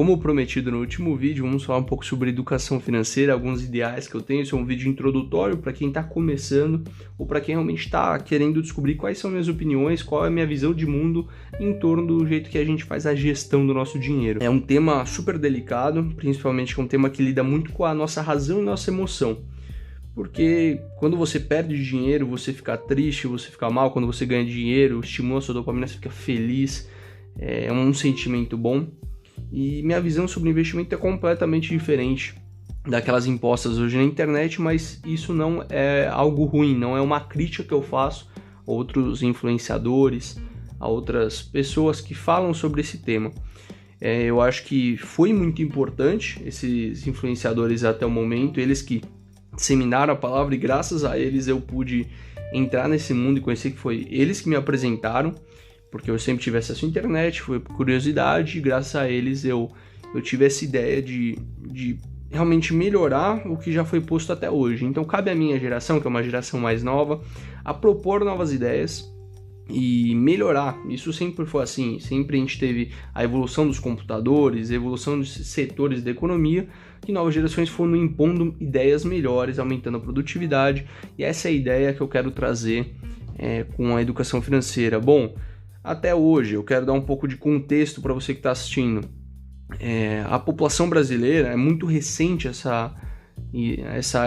Como prometido no último vídeo, vamos falar um pouco sobre educação financeira, alguns ideais que eu tenho. Esse é um vídeo introdutório para quem está começando ou para quem realmente está querendo descobrir quais são minhas opiniões, qual é a minha visão de mundo em torno do jeito que a gente faz a gestão do nosso dinheiro. É um tema super delicado, principalmente é um tema que lida muito com a nossa razão e nossa emoção. Porque quando você perde dinheiro, você fica triste, você fica mal. Quando você ganha dinheiro, estimula a sua dopamina, você fica feliz. É um sentimento bom. E minha visão sobre investimento é completamente diferente daquelas impostas hoje na internet, mas isso não é algo ruim, não é uma crítica que eu faço a outros influenciadores, a outras pessoas que falam sobre esse tema. Eu acho que foi muito importante esses influenciadores até o momento, eles que disseminaram a palavra, e graças a eles eu pude entrar nesse mundo e conhecer, que foi eles que me apresentaram, porque eu sempre tive acesso à internet, foi por curiosidade, e graças a eles eu tive essa ideia de realmente melhorar o que já foi posto até hoje. Então cabe à minha geração, que é uma geração mais nova, a propor novas ideias e melhorar. Isso sempre foi assim, sempre a gente teve a evolução dos computadores, a evolução dos setores da economia, que novas gerações foram impondo ideias melhores, aumentando a produtividade, e essa é a ideia que eu quero trazer com a educação financeira. Bom, até hoje, eu quero dar um pouco de contexto para você que está assistindo. A população brasileira é muito recente essa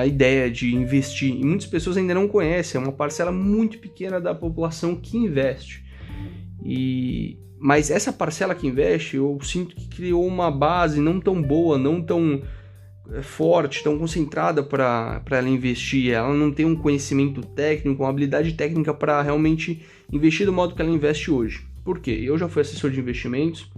ideia de investir, e muitas pessoas ainda não conhecem, é uma parcela muito pequena da população que investe. Mas essa parcela que investe, eu sinto que criou uma base não tão boa, não tão forte, tão concentrada para ela investir. Ela não tem um conhecimento técnico, uma habilidade técnica para realmente investir do modo que ela investe hoje. Por quê? Eu já fui assessor de investimentos,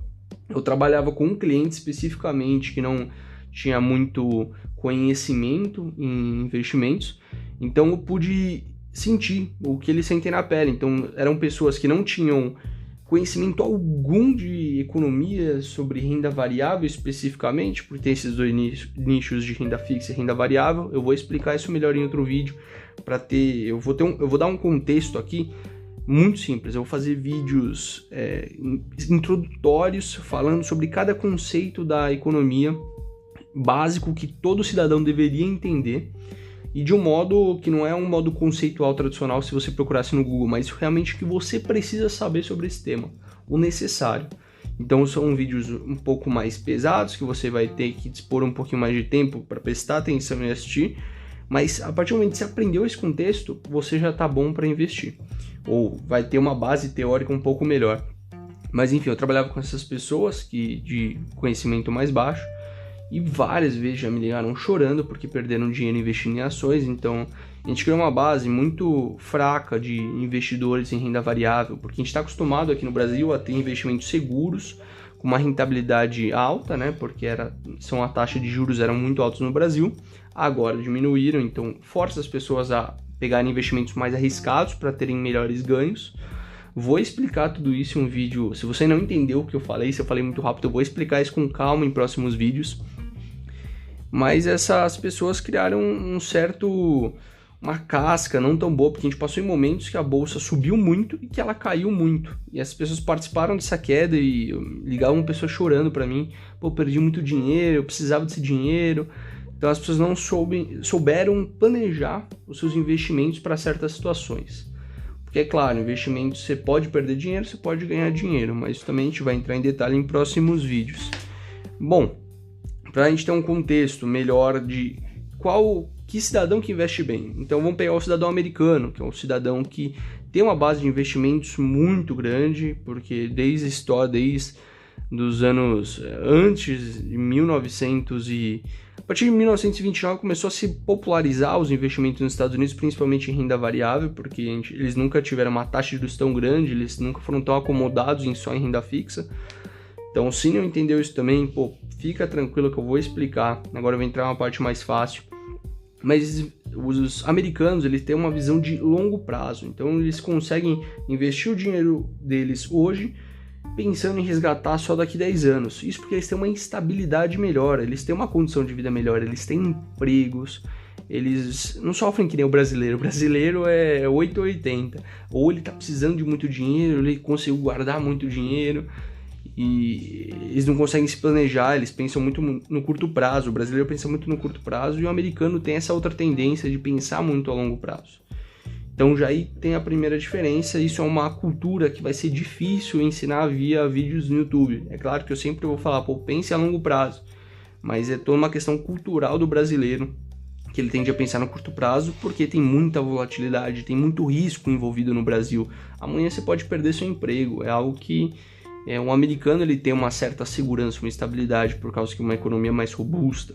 eu trabalhava com um cliente especificamente que não tinha muito conhecimento em investimentos, então eu pude sentir o que eles sentem na pele. Então eram pessoas que não tinham conhecimento algum de economia, sobre renda variável especificamente, porque tem esses dois nichos de renda fixa e renda variável. Eu vou explicar isso melhor em outro vídeo, eu vou dar um contexto aqui muito simples. Eu vou fazer vídeos introdutórios falando sobre cada conceito da economia básico que todo cidadão deveria entender, e de um modo que não é um modo conceitual tradicional se você procurasse no Google, mas realmente que você precisa saber sobre esse tema, o necessário. Então são vídeos um pouco mais pesados, que você vai ter que dispor um pouquinho mais de tempo para prestar atenção e assistir, mas a partir do momento que você aprendeu esse contexto, você já está bom para investir, ou vai ter uma base teórica um pouco melhor. Mas enfim, eu trabalhava com essas pessoas de conhecimento mais baixo, e várias vezes já me ligaram chorando porque perderam dinheiro investindo em ações. Então a gente criou uma base muito fraca de investidores em renda variável, porque a gente está acostumado aqui no Brasil a ter investimentos seguros com uma rentabilidade alta, né? Porque a taxa de juros eram muito altos no Brasil, agora diminuíram, então força as pessoas a pegarem investimentos mais arriscados para terem melhores ganhos. Vou explicar tudo isso em um vídeo. Se você não entendeu o que eu falei, se eu falei muito rápido, eu vou explicar isso com calma em próximos vídeos. Mas essas pessoas criaram uma casca não tão boa, porque a gente passou em momentos que a bolsa subiu muito e que ela caiu muito. E as pessoas participaram dessa queda e ligavam pessoas chorando para mim. Pô, perdi muito dinheiro, eu precisava desse dinheiro. Então as pessoas não souberam planejar os seus investimentos para certas situações. Porque é claro, investimento você pode perder dinheiro, você pode ganhar dinheiro, mas isso também a gente vai entrar em detalhe em próximos vídeos. Bom, para a gente ter um contexto melhor de que cidadão que investe bem. Então vamos pegar o cidadão americano, que é um cidadão que tem uma base de investimentos muito grande, porque desde dos anos antes de 1900 a partir de 1929 começou a se popularizar os investimentos nos Estados Unidos, principalmente em renda variável, porque eles nunca tiveram uma taxa de juros tão grande, eles nunca foram tão acomodados só em renda fixa. Então, se não entendeu isso também, fica tranquilo que eu vou explicar. Agora eu vou entrar uma parte mais fácil. Mas os americanos, eles têm uma visão de longo prazo. Então, eles conseguem investir o dinheiro deles hoje, pensando em resgatar só daqui 10 anos. Isso porque eles têm uma estabilidade melhor, eles têm uma condição de vida melhor, eles têm empregos, eles não sofrem que nem o brasileiro. O brasileiro é 8 ou 80. Ou ele está precisando de muito dinheiro, ele conseguiu guardar muito dinheiro. e eles não conseguem se planejar, eles pensam muito no curto prazo. O brasileiro pensa muito no curto prazo e o americano tem essa outra tendência de pensar muito a longo prazo. Então já aí tem a primeira diferença. Isso é uma cultura que vai ser difícil ensinar via vídeos no YouTube. É claro que eu sempre vou falar, pô, pense a longo prazo, mas é toda uma questão cultural do brasileiro, que ele tende a pensar no curto prazo, porque tem muita volatilidade, tem muito risco envolvido no Brasil. Amanhã você pode perder seu emprego, é algo que um americano ele tem uma certa segurança, uma estabilidade, por causa que é uma economia mais robusta.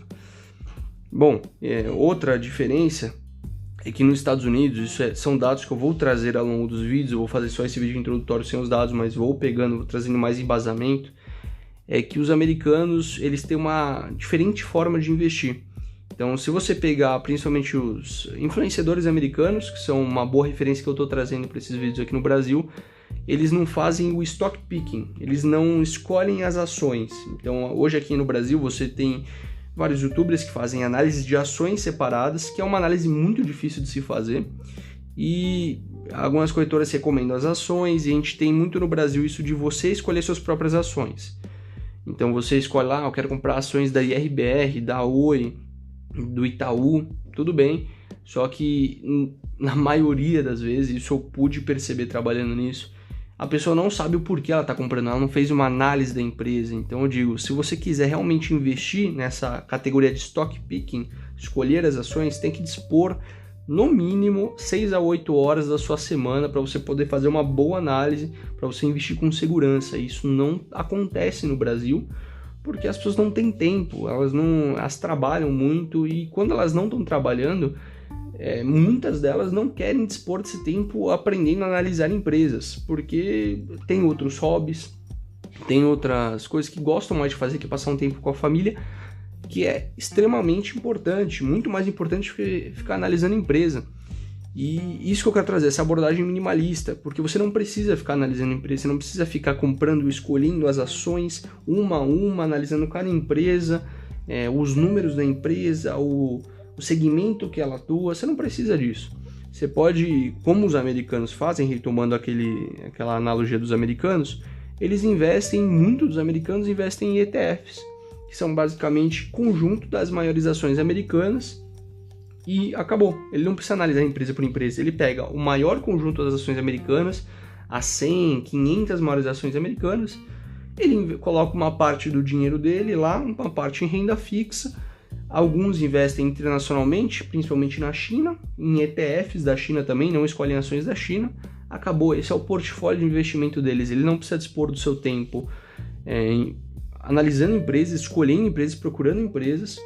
Bom, outra diferença é que nos Estados Unidos, são dados que eu vou trazer ao longo dos vídeos, eu vou fazer só esse vídeo introdutório sem os dados, mas vou trazendo mais embasamento, é que os americanos eles têm uma diferente forma de investir. Então, se você pegar principalmente os influenciadores americanos, que são uma boa referência que eu estou trazendo para esses vídeos aqui no Brasil, eles não fazem o stock picking, eles não escolhem as ações. Então, hoje aqui no Brasil você tem vários youtubers que fazem análise de ações separadas, que é uma análise muito difícil de se fazer, e algumas corretoras recomendam as ações, e a gente tem muito no Brasil isso de você escolher suas próprias ações. Então você escolhe lá, eu quero comprar ações da IRBR, da Oi, do Itaú, tudo bem, só que na maioria das vezes, isso eu pude perceber trabalhando nisso, a pessoa não sabe o porquê ela está comprando, ela não fez uma análise da empresa. Então eu digo, se você quiser realmente investir nessa categoria de stock picking, escolher as ações, tem que dispor no mínimo 6 a 8 horas da sua semana para você poder fazer uma boa análise, para você investir com segurança. Isso não acontece no Brasil, porque as pessoas não têm tempo, elas trabalham muito, e quando elas não estão trabalhando, muitas delas não querem dispor desse tempo aprendendo a analisar empresas, porque tem outros hobbies, tem outras coisas que gostam mais de fazer, que é passar um tempo com a família, que é extremamente importante, muito mais importante que ficar analisando empresa. E isso que eu quero trazer, essa abordagem minimalista, porque você não precisa ficar analisando empresa, você não precisa ficar comprando, escolhendo as ações uma a uma, analisando cada empresa, os números da empresa, o segmento que ela atua, você não precisa disso. Você pode, como os americanos fazem, retomando aquela analogia dos americanos, muitos dos americanos investem em ETFs, que são basicamente conjunto das maiores ações americanas, e acabou. Ele não precisa analisar empresa por empresa, ele pega o maior conjunto das ações americanas, as 100, 500 maiores ações americanas, ele coloca uma parte do dinheiro dele lá, uma parte em renda fixa. Alguns investem internacionalmente, principalmente na China, em ETFs da China também, não escolhem ações da China. Acabou, esse é o portfólio de investimento deles. Ele não precisa dispor do seu tempo analisando empresas, escolhendo empresas, procurando empresas,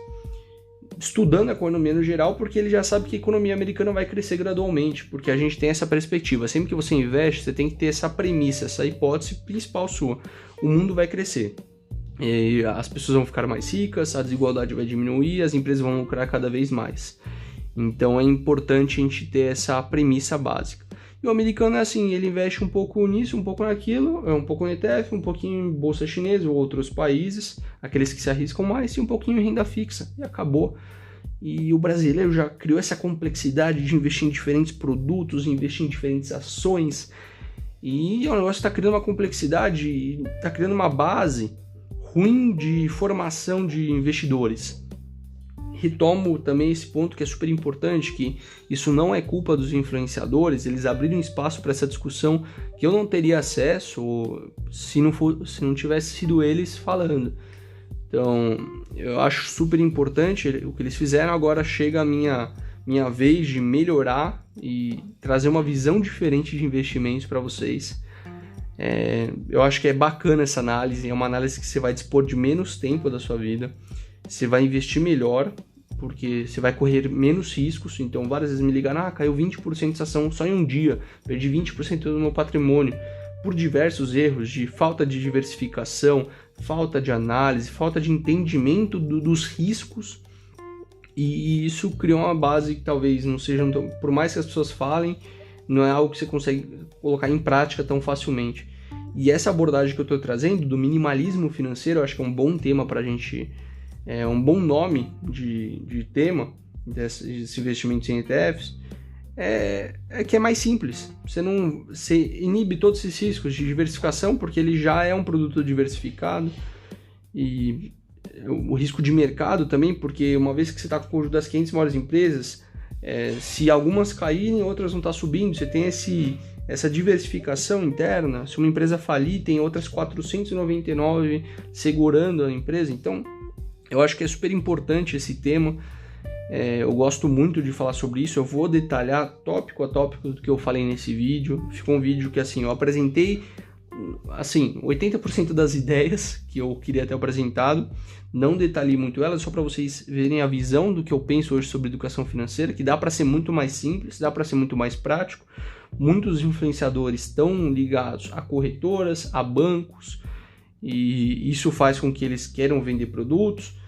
estudando a economia no geral, porque ele já sabe que a economia americana vai crescer gradualmente, porque a gente tem essa perspectiva. Sempre que você investe, você tem que ter essa premissa, essa hipótese principal sua. O mundo vai crescer. E as pessoas vão ficar mais ricas, a desigualdade vai diminuir, as empresas vão lucrar cada vez mais. Então é importante a gente ter essa premissa básica. E o americano é assim, ele investe um pouco nisso, um pouco naquilo, um pouco no ETF, um pouquinho em bolsa chinesa ou outros países, aqueles que se arriscam mais, e um pouquinho em renda fixa, e acabou. E o brasileiro já criou essa complexidade de investir em diferentes produtos, investir em diferentes ações, e o negócio está criando uma complexidade, está criando uma base ruim de formação de investidores. Retomo também esse ponto que é super importante, que isso não é culpa dos influenciadores, eles abriram espaço para essa discussão que eu não teria acesso se não tivesse sido eles falando. Então, eu acho super importante o que eles fizeram. Agora chega a minha vez de melhorar e trazer uma visão diferente de investimentos para vocês. Eu acho que é bacana essa análise, é uma análise que você vai dispor de menos tempo da sua vida, você vai investir melhor, porque você vai correr menos riscos. Então várias vezes me ligaram, caiu 20% dessa ação só em um dia, perdi 20% do meu patrimônio, por diversos erros de falta de diversificação, falta de análise, falta de entendimento dos riscos, e isso criou uma base que talvez não seja, por mais que as pessoas falem, não é algo que você consegue colocar em prática tão facilmente. E essa abordagem que eu estou trazendo, do minimalismo financeiro, eu acho que é um bom tema para a gente, um bom nome de tema desses investimentos em ETFs, é que é mais simples. Você inibe todos esses riscos de diversificação, porque ele já é um produto diversificado, e o risco de mercado também, porque uma vez que você está com o conjunto das 500 maiores empresas, se algumas caírem, outras vão estar subindo, você tem essa diversificação interna. Se uma empresa falir, tem outras 499 segurando a empresa. Então, eu acho que é super importante esse tema. Eu gosto muito de falar sobre isso. Eu vou detalhar tópico a tópico do que eu falei nesse vídeo. Ficou um vídeo que eu apresentei 80% das ideias que eu queria ter apresentado. Não detalhei muito elas, só para vocês verem a visão do que eu penso hoje sobre educação financeira, que dá para ser muito mais simples, dá para ser muito mais prático. Muitos influenciadores estão ligados a corretoras, a bancos, e isso faz com que eles queiram vender produtos,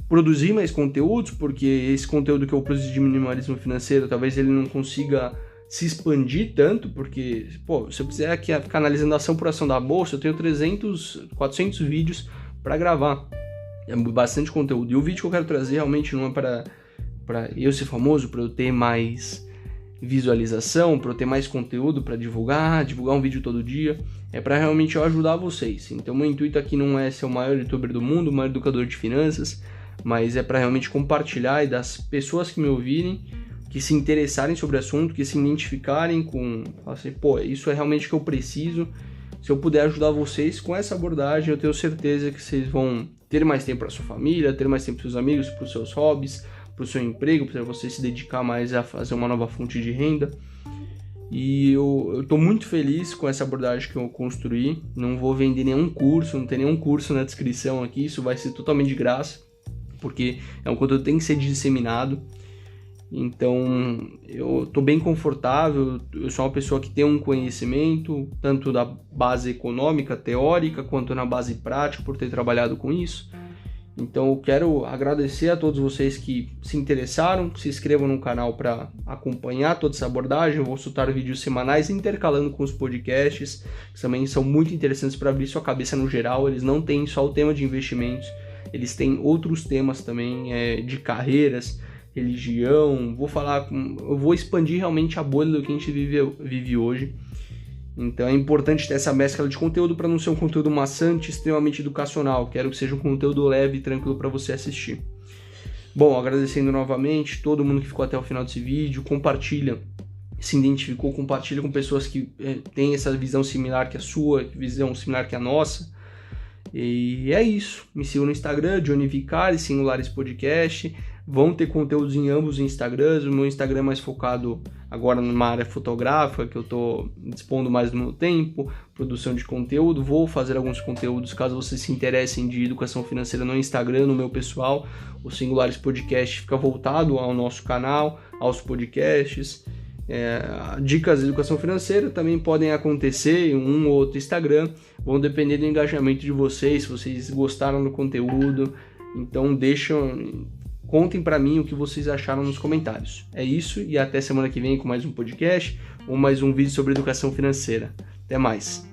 produzir mais conteúdos, porque esse conteúdo que eu produzo de minimalismo financeiro, talvez ele não consiga se expandir tanto, porque, se eu quiser aqui ficar analisando ação por ação da bolsa, eu tenho 300, 400 vídeos para gravar. É bastante conteúdo. E o vídeo que eu quero trazer realmente não é para eu ser famoso, para eu ter mais visualização, para eu ter mais conteúdo para divulgar um vídeo todo dia. É para realmente eu ajudar vocês. Então, meu intuito aqui não é ser o maior youtuber do mundo, o maior educador de finanças, mas é para realmente compartilhar e das pessoas que me ouvirem, que se interessarem sobre o assunto, que se identificarem com, assim, isso é realmente o que eu preciso. Se eu puder ajudar vocês com essa abordagem, eu tenho certeza que vocês vão ter mais tempo para sua família, ter mais tempo para seus amigos, para os seus hobbies, para o seu emprego, para você se dedicar mais a fazer uma nova fonte de renda. E eu estou muito feliz com essa abordagem que eu construí. Não vou vender nenhum curso, não tem nenhum curso na descrição aqui, isso vai ser totalmente de graça, porque é um conteúdo que tem que ser disseminado. Então, eu estou bem confortável, eu sou uma pessoa que tem um conhecimento, tanto da base econômica, teórica, quanto na base prática, por ter trabalhado com isso. Então, eu quero agradecer a todos vocês que se interessaram, que se inscrevam no canal para acompanhar toda essa abordagem. Eu vou soltar vídeos semanais intercalando com os podcasts, que também são muito interessantes para abrir sua cabeça no geral. Eles não têm só o tema de investimentos, eles têm outros temas também, de carreiras, religião. Eu vou expandir realmente a bolha do que a gente vive hoje. Então é importante ter essa mescla de conteúdo para não ser um conteúdo maçante, extremamente educacional. Quero que seja um conteúdo leve e tranquilo para você assistir. Bom, agradecendo novamente todo mundo que ficou até o final desse vídeo. Compartilha, se identificou, compartilha com pessoas que têm essa visão similar que a sua, visão similar que a nossa. E é isso. Me sigam no Instagram, Johnny Vicari, Singulares Podcast. Vão ter conteúdos em ambos os Instagrams. O meu Instagram é mais focado agora numa área fotográfica, que eu estou dispondo mais do meu tempo, produção de conteúdo. Vou fazer alguns conteúdos, caso vocês se interessem, de educação financeira no Instagram, no meu pessoal. O Singulares Podcast fica voltado ao nosso canal, aos podcasts. Dicas de educação financeira também podem acontecer em um ou outro Instagram. Vão depender do engajamento de vocês, se vocês gostaram do conteúdo. Então contem para mim o que vocês acharam nos comentários. É isso, e até semana que vem com mais um podcast ou mais um vídeo sobre educação financeira. Até mais!